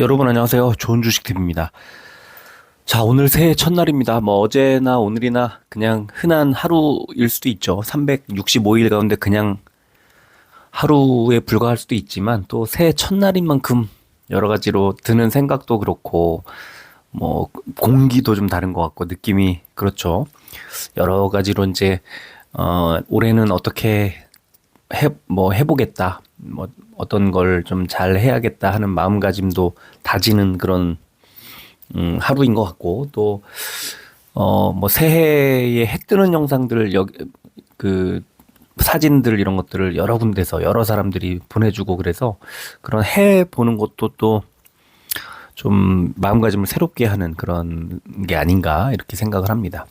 여러분 안녕하세요. 좋은 주식 팁입니다. 자, 오늘 새해 첫날입니다. 뭐 어제나 오늘이나 그냥 흔한 하루일 수도 있죠. 365일 가운데 그냥 하루에 불과할 수도 있지만 또 새해 첫날인 만큼 여러 가지로 드는 생각도 그렇고 뭐 공기도 좀 다른 것 같고 느낌이 그렇죠. 여러 가지로 이제 올해는 어떻게 해보겠다. 뭐 어떤 걸 좀 잘 해야겠다 하는 마음가짐도 다지는 그런 하루인 것 같고 또 뭐 새해에 해 뜨는 영상들 그 사진들 이런 것들을 여러 군데서 여러 사람들이 보내주고 그래서 그런 해 보는 것도 또 좀 마음가짐을 새롭게 하는 그런 게 아닌가 이렇게 생각을 합니다.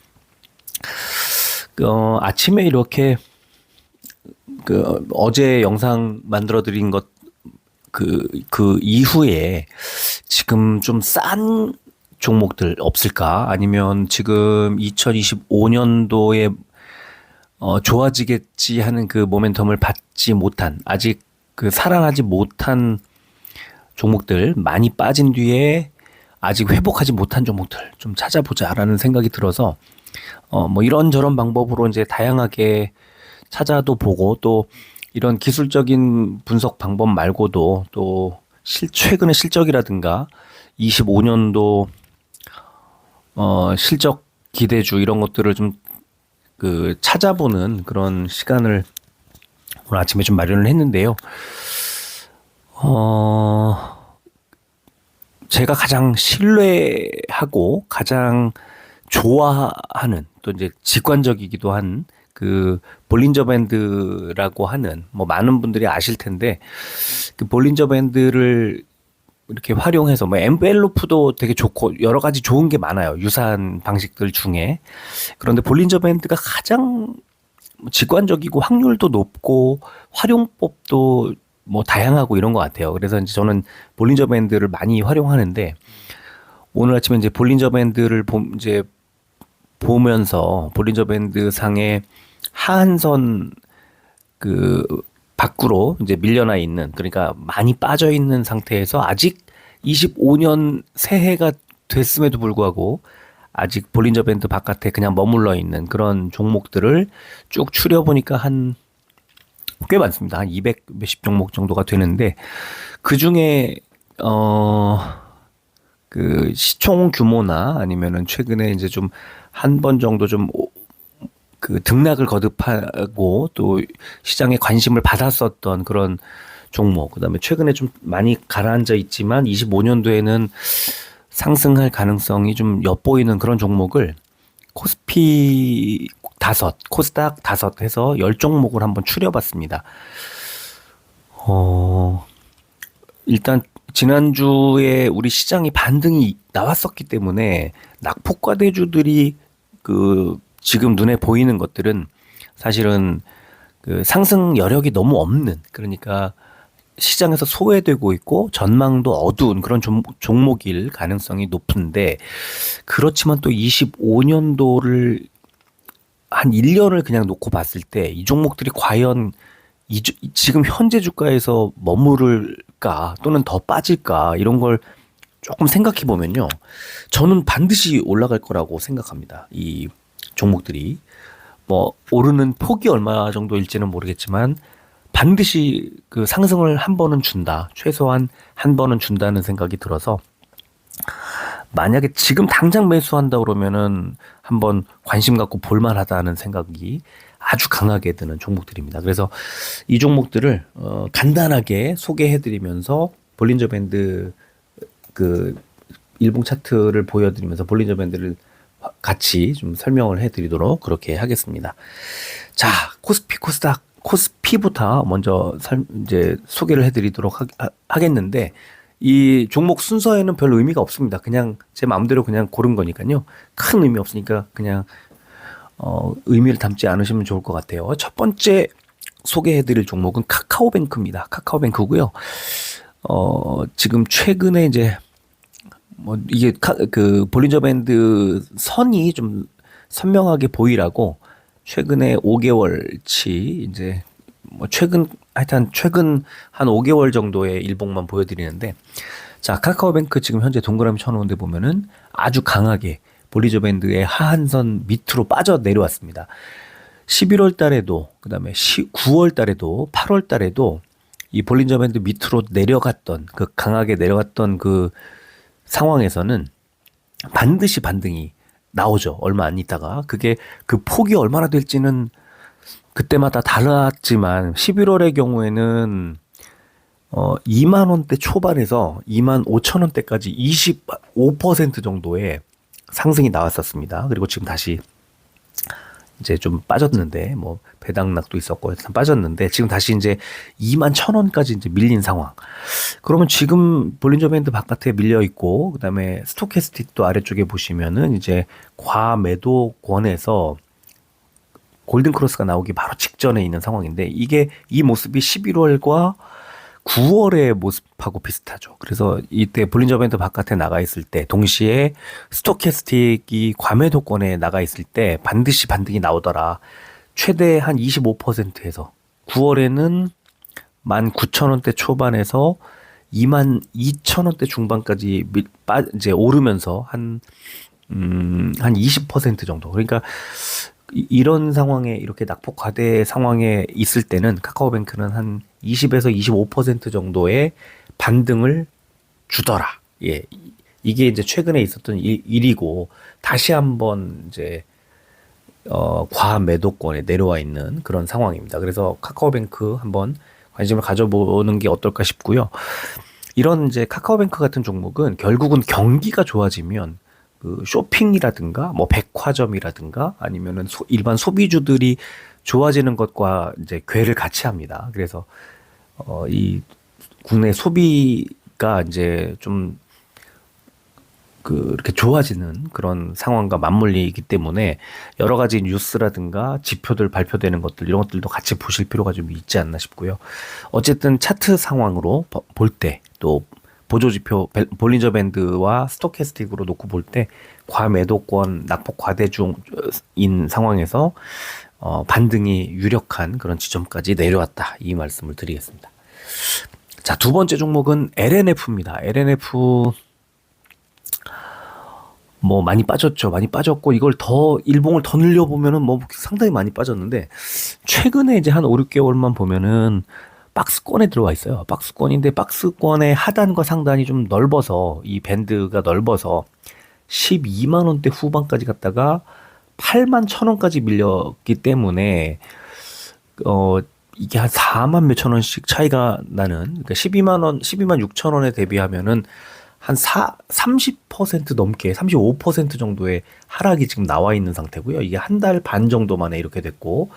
아침에 이렇게 어제 영상 만들어 드린 것 그 이후에 지금 좀 싼 종목들 없을까? 아니면 지금 2025년도에 좋아지겠지 하는 그 모멘텀을 받지 못한, 아직 그 살아나지 못한 종목들, 많이 빠진 뒤에 아직 회복하지 못한 종목들 좀 찾아보자라는 생각이 들어서, 뭐 이런저런 방법으로 이제 다양하게 찾아도 보고 또 이런 기술적인 분석 방법 말고도 또 최근의 실적이라든가 25년도 실적 기대주 이런 것들을 좀 찾아보는 그런 시간을 오늘 아침에 좀 마련을 했는데요. 제가 가장 신뢰하고 가장 좋아하는 또 이제 직관적이기도 한 그 볼린저 밴드라고 하는 뭐 많은 분들이 아실 텐데 그 볼린저 밴드를 이렇게 활용해서 뭐 엠벨로프도 되게 좋고 여러 가지 좋은 게 많아요. 유사한 방식들 중에. 그런데 볼린저 밴드가 가장 직관적이고 확률도 높고 활용법도 뭐 다양하고 이런 것 같아요. 그래서 이제 저는 볼린저 밴드를 많이 활용하는데 오늘 아침에 이제 볼린저 밴드를 이제 보면서 볼린저 밴드 상의 하한선 그 밖으로 이제 밀려나 있는, 그러니까 많이 빠져 있는 상태에서 아직 25년 새해가 됐음에도 불구하고 아직 볼린저 밴드 바깥에 그냥 머물러 있는 그런 종목들을 쭉 추려보니까 한 꽤 많습니다. 한 200 몇십 종목 정도가 되는데 그 중에 그 시총 규모나 아니면은 최근에 이제 좀 한 번 정도 좀 등락을 거듭하고 또 시장에 관심을 받았었던 그런 종목, 그다음에 최근에 좀 많이 가라앉아 있지만 25년도에는 상승할 가능성이 좀 엿보이는 그런 종목을 코스피 다섯, 코스닥 다섯 해서 10종목을 한번 추려봤습니다. 일단 지난주에 우리 시장이 반등이 나왔었기 때문에 낙폭과대주들이 지금 눈에 보이는 것들은 사실은 그 상승 여력이 너무 없는, 그러니까 시장에서 소외되고 있고 전망도 어두운 그런 종목일 가능성이 높은데, 그렇지만 또 25년도를 한 1년을 그냥 놓고 봤을 때 이 종목들이 과연 지금 현재 주가에서 머무를까 또는 더 빠질까 이런 걸 조금 생각해 보면요. 저는 반드시 올라갈 거라고 생각합니다. 이 종목들이. 뭐 오르는 폭이 얼마 정도일지는 모르겠지만 반드시 그 상승을 한 번은 준다. 최소한 한 번은 준다는 생각이 들어서 만약에 지금 당장 매수한다 그러면은 한번 관심 갖고 볼만하다는 생각이 아주 강하게 드는 종목들입니다. 그래서 이 종목들을 간단하게 소개해드리면서 볼린저 밴드 그 일봉 차트를 보여드리면서 볼린저 밴드를 같이 좀 설명을 해드리도록 그렇게 하겠습니다. 자, 코스피, 코스닥, 코스피부터 먼저 이제 소개를 해드리도록 하겠는데, 이 종목 순서에는 별 의미가 없습니다. 그냥 제 마음대로 그냥 고른 거니까요. 큰 의미 없으니까 그냥 의미를 담지 않으시면 좋을 것 같아요. 첫 번째 소개해드릴 종목은 카카오뱅크입니다. 카카오뱅크고요. 지금 최근에 이제 뭐 이게 그 볼린저 밴드 선이 좀 선명하게 보이라고 최근에 5개월치 이제 뭐 최근 하여튼 최근 한 5개월 정도의 일봉만 보여드리는데, 자, 카카오뱅크 지금 현재 동그라미 쳐놓은 데 보면은 아주 강하게 볼리저 밴드의 하한선 밑으로 빠져 내려왔습니다. 11월 달에도, 그 다음에 9월 달에도, 8월 달에도 이 볼린저 밴드 밑으로 내려갔던, 그 강하게 내려갔던 그 상황에서는 반드시 반등이 나오죠. 얼마 안 있다가. 그게 그 폭이 얼마나 될지는 그때마다 달랐지만 11월의 경우에는 2만 원대 초반에서 2만 5천 원대까지 25% 정도의 상승이 나왔었습니다. 그리고 지금 다시 이제 좀 빠졌는데 뭐 배당락도 있었고 일단 빠졌는데 지금 다시 이제 2만 1천 원까지 이제 밀린 상황. 그러면 지금 볼린저 밴드 바깥에 밀려 있고 그다음에 스토캐스틱도 아래쪽에 보시면은 이제 과매도권에서 골든 크로스가 나오기 바로 직전에 있는 상황인데 이게 이 모습이 11월과 9월의 모습하고 비슷하죠. 그래서 이때 볼린저 밴드 바깥에 나가 있을 때 동시에 스토캐스틱이 과매도권에 나가 있을 때 반드시 반등이 나오더라. 최대 한 25%에서 9월에는 19,000원대 초반에서 22,000원대 중반까지 이제 오르면서 한 20% 정도. 그러니까 이런 상황에 이렇게 낙폭 과대 상황에 있을 때는 카카오뱅크는 한 20에서 25% 정도의 반등을 주더라. 예. 이게 이제 최근에 있었던 일이고 다시 한번 이제 과매도권에 내려와 있는 그런 상황입니다. 그래서 카카오뱅크 한번 관심을 가져보는 게 어떨까 싶고요. 이런 이제 카카오뱅크 같은 종목은 결국은 경기가 좋아지면 그 쇼핑이라든가 뭐 백화점이라든가 아니면은 일반 소비주들이 좋아지는 것과 이제 궤를 같이 합니다. 그래서 이 국내 소비가 이제 좀 이렇게 좋아지는 그런 상황과 맞물리기 때문에 여러 가지 뉴스라든가 지표들 발표되는 것들 이런 것들도 같이 보실 필요가 좀 있지 않나 싶고요. 어쨌든 차트 상황으로 볼 때 또 보조지표 볼린저 밴드와 스토캐스틱으로 놓고 볼 때 과매도권 낙폭 과대중인 상황에서 반등이 유력한 그런 지점까지 내려왔다 이 말씀을 드리겠습니다. 자, 두 번째 종목은 LNF입니다. LNF 뭐 많이 빠졌죠. 많이 빠졌고 이걸 더 일봉을 더 늘려보면은 뭐 상당히 많이 빠졌는데 최근에 이제 한 5, 6개월만 보면은 박스권에 들어와 있어요. 박스권인데 박스권의 하단과 상단이 좀 넓어서 이 밴드가 넓어서 12만 원대 후반까지 갔다가 8만 1,000원까지 밀렸기 때문에 이게 한 4만 몇천 원씩 차이가 나는 그러니까 12만 6천 원에 대비하면은 한 30% 넘게 35% 정도의 하락이 지금 나와 있는 상태고요. 이게 한 달 반 정도 만에 이렇게 됐고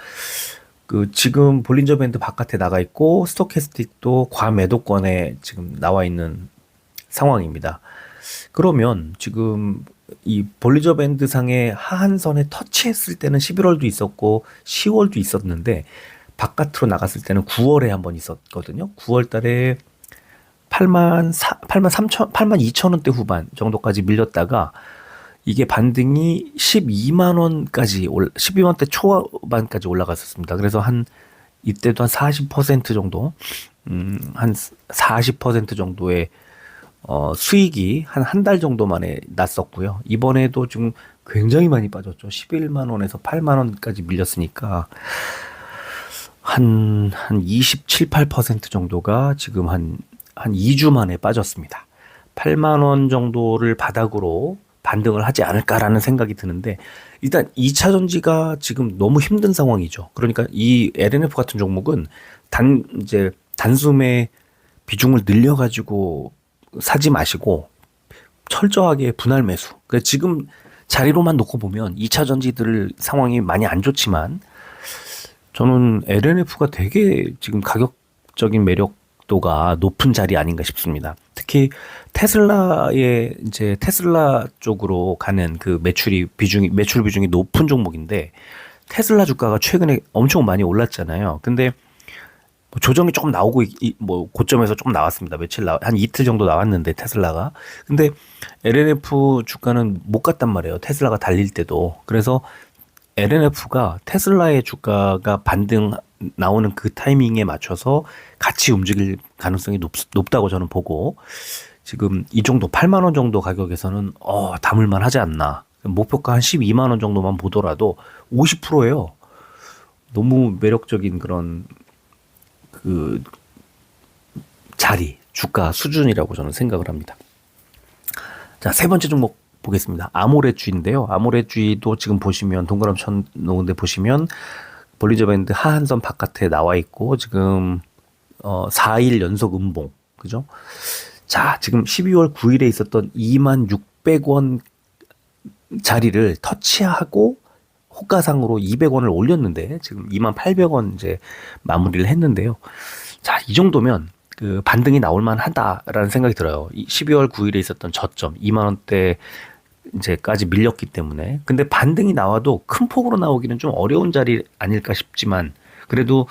지금 볼린저 밴드 바깥에 나가 있고 스토캐스틱도 과매도권에 지금 나와 있는 상황입니다. 그러면 지금 이 볼린저 밴드 상의 하한선에 터치했을 때는 11월도 있었고 10월도 있었는데 바깥으로 나갔을 때는 9월에 한번 있었거든요. 9월 달에 8만 2천 원대 후반 정도까지 밀렸다가 이게 반등이 12만 원까지 12만 원대 초반까지 올라갔었습니다. 그래서 이때도 한 40% 정도 한 40% 정도의 수익이 한 달 정도 만에 났었고요. 이번에도 지금 굉장히 많이 빠졌죠. 11만 원에서 8만 원까지 밀렸으니까 한 27, 8% 정도가 지금 한 2주 만에 빠졌습니다. 8만 원 정도를 바닥으로 반등을 하지 않을까라는 생각이 드는데 일단 2차 전지가 지금 너무 힘든 상황이죠. 그러니까 이 LNF 같은 종목은 이제 단숨에 비중을 늘려가지고 사지 마시고 철저하게 분할 매수. 그러니까 지금 자리로만 놓고 보면 2차 전지들 상황이 많이 안 좋지만 저는 LNF가 되게 지금 가격적인 매력도가 높은 자리 아닌가 싶습니다. 특히 테슬라 쪽으로 가는 그 매출 비중이 높은 종목인데 테슬라 주가가 최근에 엄청 많이 올랐잖아요. 근데 뭐 조정이 조금 나오고 뭐 고점에서 조금 나왔습니다. 한 이틀 정도 나왔는데 테슬라가. 근데 LNF 주가는 못 갔단 말이에요. 테슬라가 달릴 때도. 그래서 LNF가 테슬라의 주가가 반등 나오는 그 타이밍에 맞춰서 같이 움직일 가능성이 높다고 저는 보고 지금 이 정도 8만 원 정도 가격에서는 담을만 하지 않나. 목표가 한 12만 원 정도만 보더라도 50%예요. 너무 매력적인 그런 그 자리, 주가 수준이라고 저는 생각을 합니다. 자, 세 번째 종목 보겠습니다. 아모레주인데요. 아모레주도 지금 보시면 동그라미 쳐놓은데 보시면 볼린저 밴드 하한선 바깥에 나와 있고 지금 4일 연속 음봉, 그죠? 자, 지금 12월 9일에 있었던 26,600원 자리를 터치하고 호가상으로 200원을 올렸는데 지금 28,000원 이제 마무리를 했는데요. 자, 이 정도면 그 반등이 나올 만하다라는 생각이 들어요. 12월 9일에 있었던 저점 2만 원대 이제까지 밀렸기 때문에. 근데 반등이 나와도 큰 폭으로 나오기는 좀 어려운 자리 아닐까 싶지만 그래도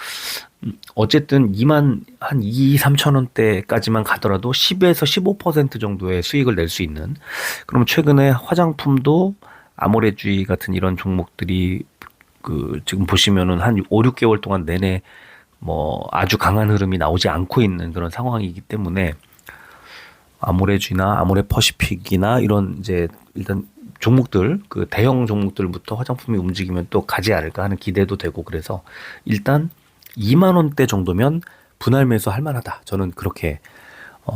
어쨌든 2만 한 2, 3천 원대까지만 가더라도 10에서 15% 정도의 수익을 낼 수 있는. 그럼 최근에 화장품도 아모레주의 같은 이런 종목들이 그 지금 보시면은 한 5, 6개월 동안 내내 뭐 아주 강한 흐름이 나오지 않고 있는 그런 상황이기 때문에 아모레주나 아모레퍼시픽이나 이런 이제 일단 종목들 그 대형 종목들부터 화장품이 움직이면 또 가지 않을까 하는 기대도 되고 그래서 일단 2만 원대 정도면 분할 매수 할 만하다. 저는 그렇게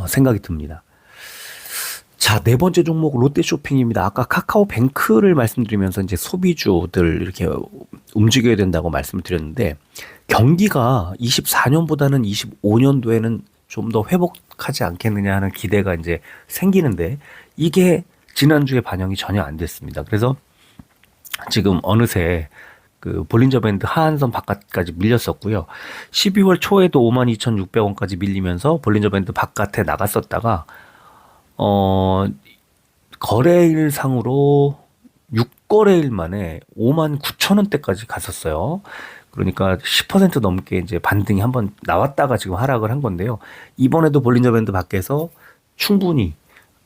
생각이 듭니다. 자, 네 번째 종목 롯데쇼핑입니다. 아까 카카오뱅크를 말씀드리면서 이제 소비주들 이렇게 움직여야 된다고 말씀을 드렸는데 경기가 24년보다는 25년도에는 좀 더 회복하지 않겠느냐 하는 기대가 이제 생기는데 이게 지난주에 반영이 전혀 안 됐습니다. 그래서 지금 어느새 그 볼린저 밴드 하한선 바깥까지 밀렸었고요. 12월 초에도 52,600원까지 밀리면서 볼린저 밴드 바깥에 나갔었다가 거래일상으로 6거래일 만에 59,000원대까지 갔었어요. 그러니까 10% 넘게 이제 반등이 한번 나왔다가 지금 하락을 한 건데요. 이번에도 볼린저 밴드 밖에서 충분히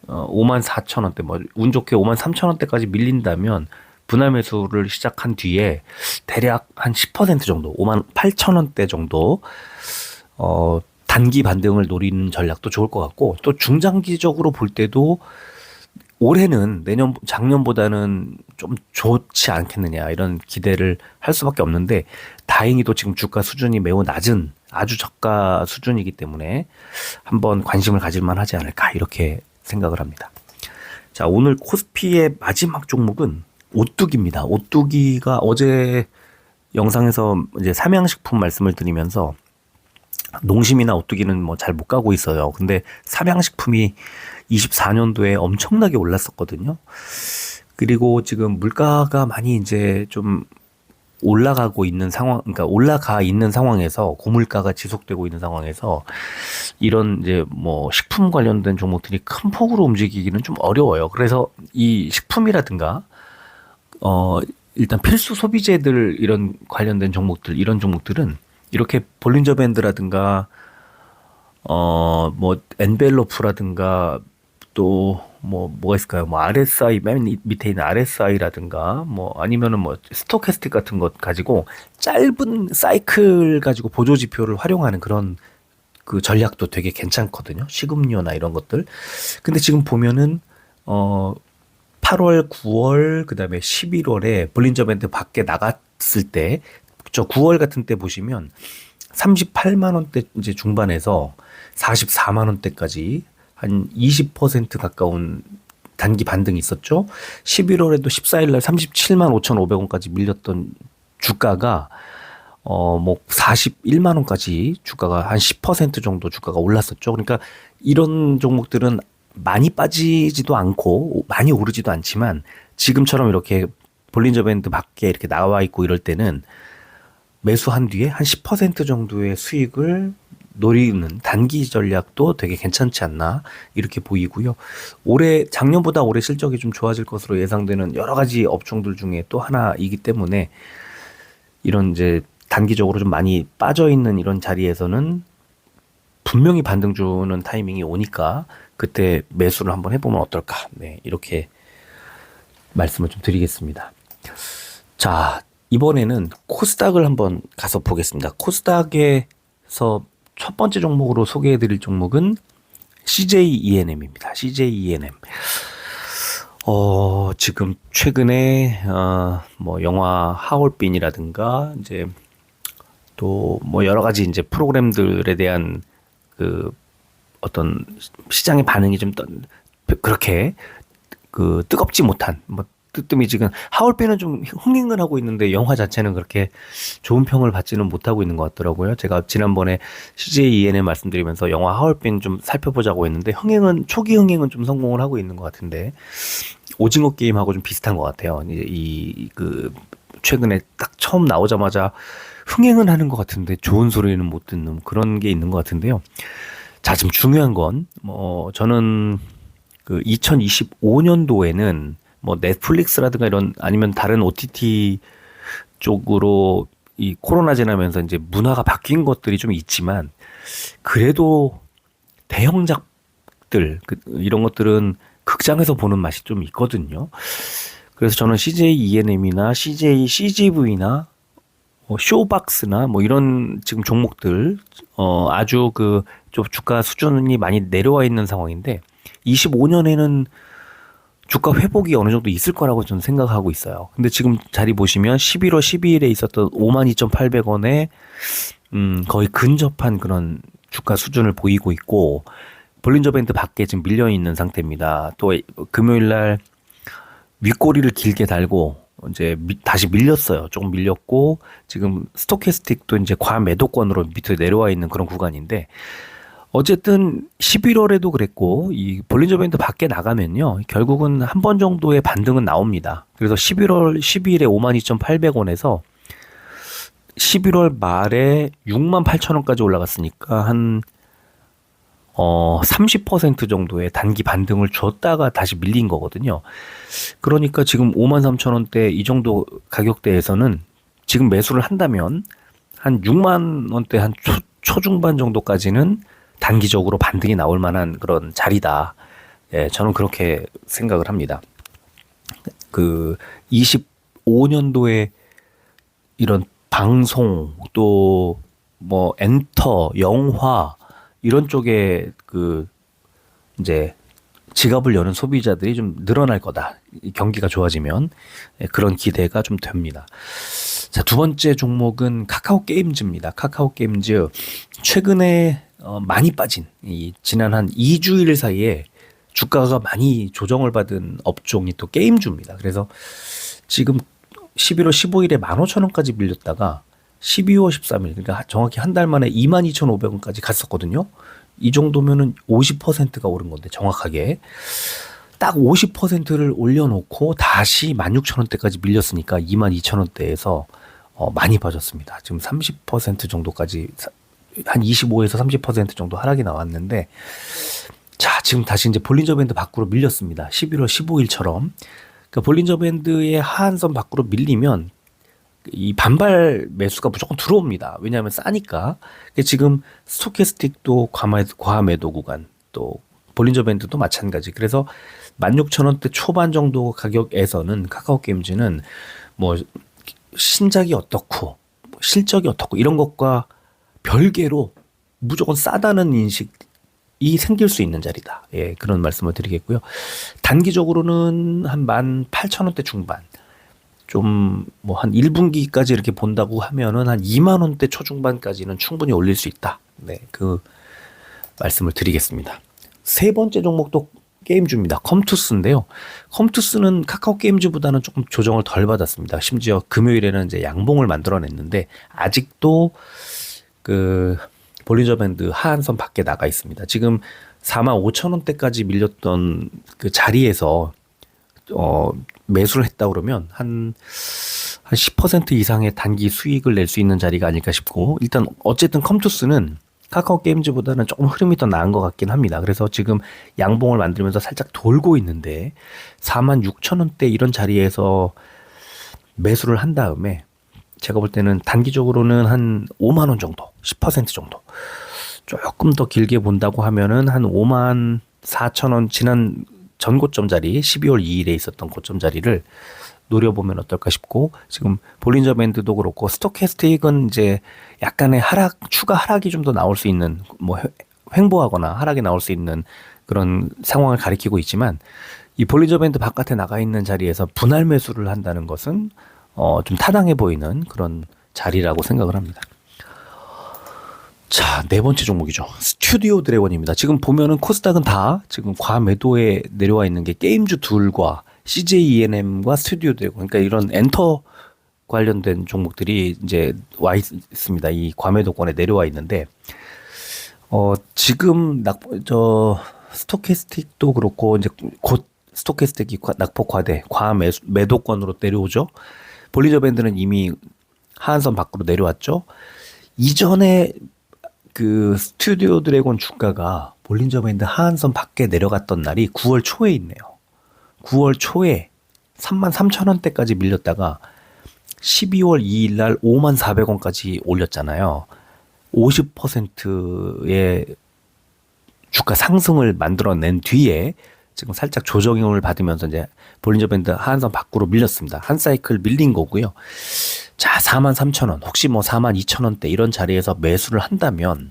54,000원대, 뭐 운 좋게 53,000원대까지 밀린다면 분할 매수를 시작한 뒤에 대략 한 10% 정도, 58,000원대 정도 단기 반등을 노리는 전략도 좋을 것 같고 또 중장기적으로 볼 때도 올해는 작년보다는 좀 좋지 않겠느냐 이런 기대를 할 수밖에 없는데 다행히도 지금 주가 수준이 매우 낮은 아주 저가 수준이기 때문에 한번 관심을 가질만 하지 않을까 이렇게 생각을 합니다. 자, 오늘 코스피의 마지막 종목은 오뚜기입니다. 오뚜기가 어제 영상에서 이제 삼양식품 말씀을 드리면서 농심이나 오뚜기는 뭐 잘 못 가고 있어요. 근데 삼양식품이 24년도에 엄청나게 올랐었거든요. 그리고 지금 물가가 많이 이제 좀 올라가고 있는 상황, 그러니까 올라가 있는 상황에서 고물가가 지속되고 있는 상황에서 이런 이제 뭐 식품 관련된 종목들이 큰 폭으로 움직이기는 좀 어려워요. 그래서 이 식품이라든가 일단 필수 소비재들 이런 관련된 종목들 이런 종목들은 이렇게 볼린저 밴드라든가 뭐 엔벨로프라든가 또 뭐가 있을까요? 뭐 RSI 맨 밑에 있는 RSI라든가 뭐 아니면은 뭐 스토캐스틱 같은 것 가지고 짧은 사이클 가지고 보조 지표를 활용하는 그런 그 전략도 되게 괜찮거든요. 식음료나 이런 것들. 근데 지금 보면은 8월, 9월, 그다음에 11월에 볼린저 밴드 밖에 나갔을 때 저 9월 같은 때 보시면 38만 원대 이제 중반에서 44만 원대까지 한 20% 가까운 단기 반등이 있었죠. 11월에도 14일 날 37만 5,500원까지 밀렸던 주가가 뭐 41만 원까지 주가가 한 10% 정도 주가가 올랐었죠. 그러니까 이런 종목들은 많이 빠지지도 않고 많이 오르지도 않지만 지금처럼 이렇게 볼린저 밴드 밖에 이렇게 나와 있고 이럴 때는 매수한 뒤에 한 10% 정도의 수익을 노리는 단기 전략도 되게 괜찮지 않나 이렇게 보이고요. 작년보다 올해 실적이 좀 좋아질 것으로 예상되는 여러 가지 업종들 중에 또 하나이기 때문에 이런 이제 단기적으로 좀 많이 빠져 있는 이런 자리에서는 분명히 반등 주는 타이밍이 오니까 그때 매수를 한번 해보면 어떨까. 네, 이렇게 말씀을 좀 드리겠습니다. 자, 이번에는 코스닥을 한번 가서 보겠습니다. 코스닥에서 첫 번째 종목으로 소개해드릴 종목은 CJ ENM입니다. CJ ENM. 지금 최근에 뭐 영화 하얼빈이라든가 이제 또 뭐 여러 가지 이제 프로그램들에 대한 그 어떤 시장의 반응이 좀 그렇게 그 뜨겁지 못한 뭐 뜨뜻미지근 하얼빈은 좀 흥행을 하고 있는데 영화 자체는 그렇게 좋은 평을 받지는 못하고 있는 것 같더라고요. 제가 지난번에 CJ ENM 말씀드리면서 영화 하얼빈 좀 살펴보자고 했는데 초기 흥행은 좀 성공을 하고 있는 것 같은데 오징어 게임하고 좀 비슷한 것 같아요. 그 최근에 딱 처음 나오자마자 흥행은 하는 것 같은데 좋은 소리는 못 듣는 그런 게 있는 것 같은데요. 자, 지금 중요한 건 저는 그 2025년도에는 뭐 넷플릭스라든가 이런 아니면 다른 OTT 쪽으로 이 코로나 지나면서 이제 문화가 바뀐 것들이 좀 있지만 그래도 대형작들 이런 것들은 극장에서 보는 맛이 좀 있거든요. 그래서 저는 CJ ENM이나 CJ CGV나 쇼박스나 뭐 이런 지금 종목들 아주 그 좀 주가 수준이 많이 내려와 있는 상황인데 25년에는 주가 회복이 어느 정도 있을 거라고 저는 생각하고 있어요. 근데 지금 자리 보시면 11월 12일에 있었던 52,800원에 거의 근접한 그런 주가 수준을 보이고 있고 볼린저 밴드 밖에 지금 밀려 있는 상태입니다. 또 금요일 날 윗꼬리를 길게 달고 이제 다시 밀렸어요. 조금 밀렸고 지금 스토캐스틱도 이제 과매도권으로 밑으로 내려와 있는 그런 구간인데 어쨌든 11월에도 그랬고 이 볼린저 밴드 밖에 나가면요. 결국은 한 번 정도의 반등은 나옵니다. 그래서 11월 12일에 52,800원에서 11월 말에 68,000원까지 올라갔으니까 한 30% 정도의 단기 반등을 줬다가 다시 밀린 거거든요. 그러니까 지금 53,000원대 이 정도 가격대에서는 지금 매수를 한다면 한 6만 원대 한 초중반 정도까지는 단기적으로 반등이 나올 만한 그런 자리다. 예, 저는 그렇게 생각을 합니다. 그 25년도에 이런 방송 또 뭐 엔터, 영화 이런 쪽에 그 이제 지갑을 여는 소비자들이 좀 늘어날 거다. 경기가 좋아지면 그런 기대가 좀 됩니다. 자, 두 번째 종목은 카카오 게임즈입니다. 카카오 게임즈 최근에 많이 빠진 지난 한 2주일 사이에 주가가 많이 조정을 받은 업종이 또 게임주입니다. 그래서 지금 11월 15일에 15,000원까지 밀렸다가 12월 13일 그러니까 정확히 한 달 만에 22,500원까지 갔었거든요. 이 정도면은 50%가 오른 건데 정확하게 딱 50%를 올려놓고 다시 16,000원대까지 밀렸으니까 22,000원대에서 많이 빠졌습니다. 지금 30% 정도까지 한 25에서 30% 정도 하락이 나왔는데 자 지금 다시 이제 볼린저 밴드 밖으로 밀렸습니다. 11월 15일처럼 그러니까 볼린저 밴드의 하한선 밖으로 밀리면 이 반발 매수가 무조건 들어옵니다. 왜냐하면 싸니까. 지금 스토캐스틱도 과매도 구간, 또 볼린저 밴드도 마찬가지. 그래서 16,000원대 초반 정도 가격에서는 카카오 게임즈는 뭐 신작이 어떻고 실적이 어떻고 이런 것과 별개로 무조건 싸다는 인식이 생길 수 있는 자리다. 예, 그런 말씀을 드리겠고요. 단기적으로는 한 18,000원대 중반. 좀 뭐 한 1분기까지 이렇게 본다고 하면은 한 2만 원대 초중반까지는 충분히 올릴 수 있다. 네, 그 말씀을 드리겠습니다. 세 번째 종목도 게임주입니다. 컴투스인데요. 컴투스는 카카오 게임즈보다는 조금 조정을 덜 받았습니다. 심지어 금요일에는 이제 양봉을 만들어냈는데 아직도 그 볼린저 밴드 하한선 밖에 나가 있습니다. 지금 45,000원대까지 밀렸던 그 자리에서 매수를 했다 그러면 한 10% 이상의 단기 수익을 낼 수 있는 자리가 아닐까 싶고 일단 어쨌든 컴투스는 카카오 게임즈보다는 조금 흐름이 더 나은 것 같긴 합니다. 그래서 지금 양봉을 만들면서 살짝 돌고 있는데 46,000원대 이런 자리에서 매수를 한 다음에 제가 볼 때는 단기적으로는 한 5만 원 정도, 10% 정도 조금 더 길게 본다고 하면은 한 5만 4천 원 지난 전 고점 자리 12월 2일에 있었던 고점 자리를 노려보면 어떨까 싶고 지금 볼린저 밴드도 그렇고 스토캐스틱은 이제 약간의 추가 하락이 좀 더 나올 수 있는 뭐 횡보하거나 하락이 나올 수 있는 그런 상황을 가리키고 있지만 이 볼린저 밴드 바깥에 나가 있는 자리에서 분할 매수를 한다는 것은 좀 타당해 보이는 그런 자리라고 생각을 합니다. 자, 네 번째 종목이죠. 스튜디오 드래곤입니다. 지금 보면은 코스닥은 다 지금 과매도에 내려와 있는 게 게임주 둘과 CJ ENM과 스튜디오 드래곤. 그러니까 이런 엔터 관련된 종목들이 이제 와 있습니다. 이 과매도권에 내려와 있는데, 지금 스토캐스틱도 그렇고, 이제 곧 스토캐스틱이 낙폭 과대, 과매도권으로 내려오죠. 볼린저 밴드는 이미 하한선 밖으로 내려왔죠. 이전에 그 스튜디오 드래곤 주가가 볼린저 밴드 하한선 밖에 내려갔던 날이 9월 초에 있네요. 9월 초에 33,000원대까지 밀렸다가 12월 2일 날 54,000원까지 올렸잖아요. 50%의 주가 상승을 만들어낸 뒤에 지금 살짝 조정을 받으면서 이제 볼린저 밴드 하한선 밖으로 밀렸습니다. 한 사이클 밀린 거고요. 자, 43,000원, 혹시 뭐 42,000원대 이런 자리에서 매수를 한다면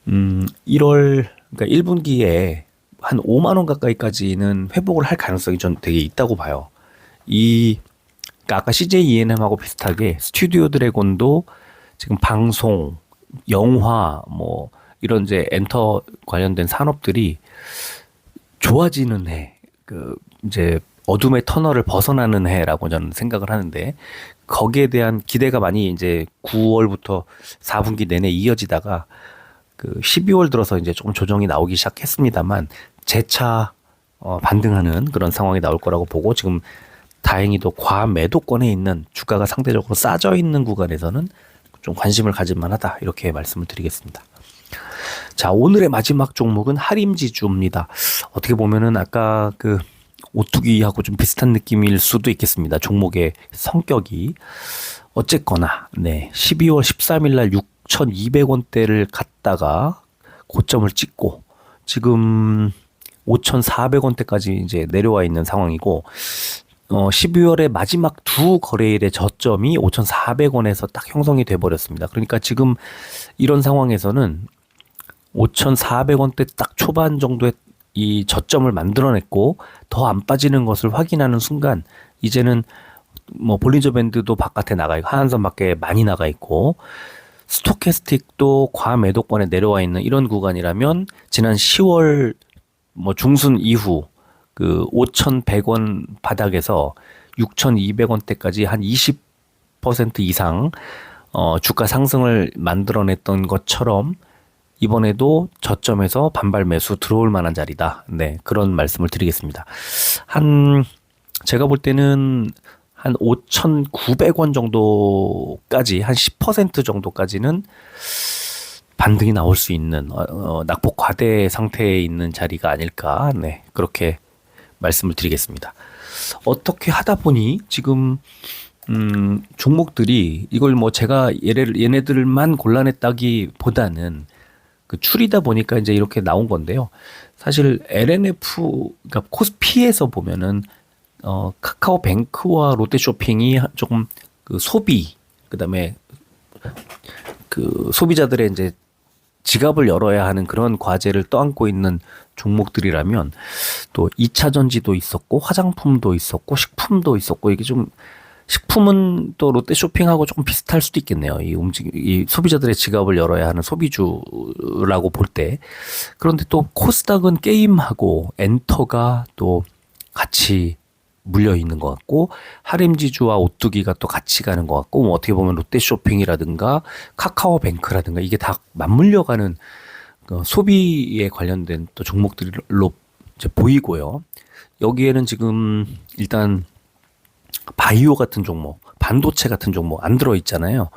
1월 그러니까 1분기에 한 5만 원 가까이까지는 회복을 할 가능성이 전 되게 있다고 봐요. 그러니까 아까 CJ ENM하고 비슷하게 스튜디오 드래곤도 지금 방송, 영화 뭐 이런 이제 엔터 관련된 산업들이 좋아지는 해, 이제 어둠의 터널을 벗어나는 해라고 저는 생각을 하는데 거기에 대한 기대가 많이 이제 9월부터 4분기 내내 이어지다가 12월 들어서 이제 조금 조정이 나오기 시작했습니다만 재차 반등하는 그런 상황이 나올 거라고 보고 지금 다행히도 과매도권에 있는 주가가 상대적으로 싸져 있는 구간에서는 좀 관심을 가질 만하다 이렇게 말씀을 드리겠습니다. 자, 오늘의 마지막 종목은 하림지주입니다. 어떻게 보면은 아까 오뚜기하고 좀 비슷한 느낌일 수도 있겠습니다. 종목의 성격이. 어쨌거나, 네. 12월 13일 날 6,200원대를 갔다가 고점을 찍고, 지금 5,400원대까지 이제 내려와 있는 상황이고, 12월의 마지막 두 거래일의 저점이 5,400원에서 딱 형성이 돼 버렸습니다. 그러니까 지금 이런 상황에서는 5,400원대 딱 초반 정도의 이 저점을 만들어냈고 더 안 빠지는 것을 확인하는 순간 이제는 뭐 볼린저 밴드도 바깥에 나가 있고 하한선 밖에 많이 나가 있고 스토캐스틱도 과매도권에 내려와 있는 이런 구간이라면 지난 10월 뭐 중순 이후 5,100원 바닥에서 6,200원대까지 한 20% 이상 주가 상승을 만들어냈던 것처럼 이번에도 저점에서 반발 매수 들어올 만한 자리다. 네, 그런 말씀을 드리겠습니다. 제가 볼 때는 한 5,900원 정도까지, 한 10% 정도까지는 반등이 나올 수 있는, 낙폭 과대 상태에 있는 자리가 아닐까. 네, 그렇게 말씀을 드리겠습니다. 어떻게 하다 보니 지금, 종목들이 이걸 뭐 제가 얘네들만 골라냈다기 보다는 추리다 보니까 이제 이렇게 나온 건데요. 사실 LNF, 그러니까 코스피에서 보면은 카카오뱅크와 롯데쇼핑이 조금 소비, 그다음에 소비자들의 이제 지갑을 열어야 하는 그런 과제를 떠안고 있는 종목들이라면 또 2차 전지도 있었고 화장품도 있었고 식품도 있었고 이게 좀 식품은 또 롯데쇼핑하고 조금 비슷할 수도 있겠네요. 이 소비자들의 지갑을 열어야 하는 소비주라고 볼 때. 그런데 또 코스닥은 게임하고 엔터가 또 같이 물려 있는 것 같고, 하림지주와 오뚜기가 또 같이 가는 것 같고, 뭐 어떻게 보면 롯데쇼핑이라든가 카카오뱅크라든가 이게 다 맞물려가는 소비에 관련된 또 종목들로 이제 보이고요. 여기에는 지금 일단 바이오 같은 종목, 반도체 같은 종목 안 들어 있잖아요.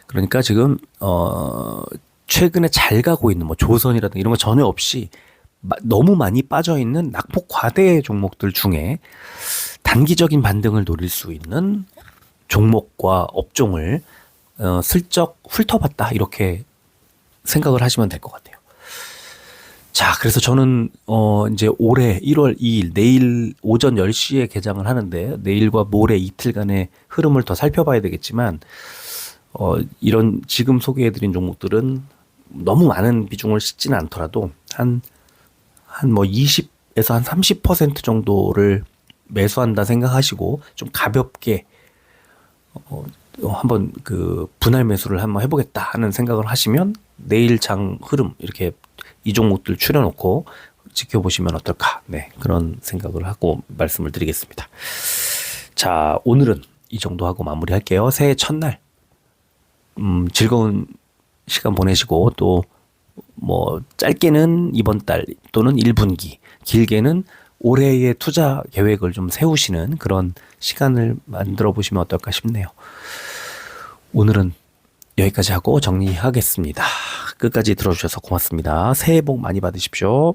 그러니까 지금 최근에 잘 가고 있는 뭐 조선이라든가 이런 거 전혀 없이 너무 많이 빠져 있는 낙폭 과대 종목들 중에 단기적인 반등을 노릴 수 있는 종목과 업종을 슬쩍 훑어봤다 이렇게 생각을 하시면 될 것 같아요. 자, 그래서 저는 이제 올해 1월 2일 내일 오전 10시에 개장을 하는데 내일과 모레 이틀간의 흐름을 더 살펴봐야 되겠지만 이런 지금 소개해드린 종목들은 너무 많은 비중을 싣지는 않더라도 한 뭐 20에서 한 30% 정도를 매수한다 생각하시고 좀 가볍게 한번 그 분할 매수를 한번 해보겠다 하는 생각을 하시면 내일 장 흐름 이렇게 이 종목들 추려놓고 지켜보시면 어떨까. 네, 그런 생각을 하고 말씀을 드리겠습니다. 자, 오늘은 이 정도 하고 마무리할게요. 새해 첫날 즐거운 시간 보내시고 또 뭐 짧게는 이번 달 또는 1분기, 길게는 올해의 투자 계획을 좀 세우시는 그런 시간을 만들어 보시면 어떨까 싶네요. 오늘은 여기까지 하고 정리하겠습니다. 끝까지 들어주셔서 고맙습니다. 새해 복 많이 받으십시오.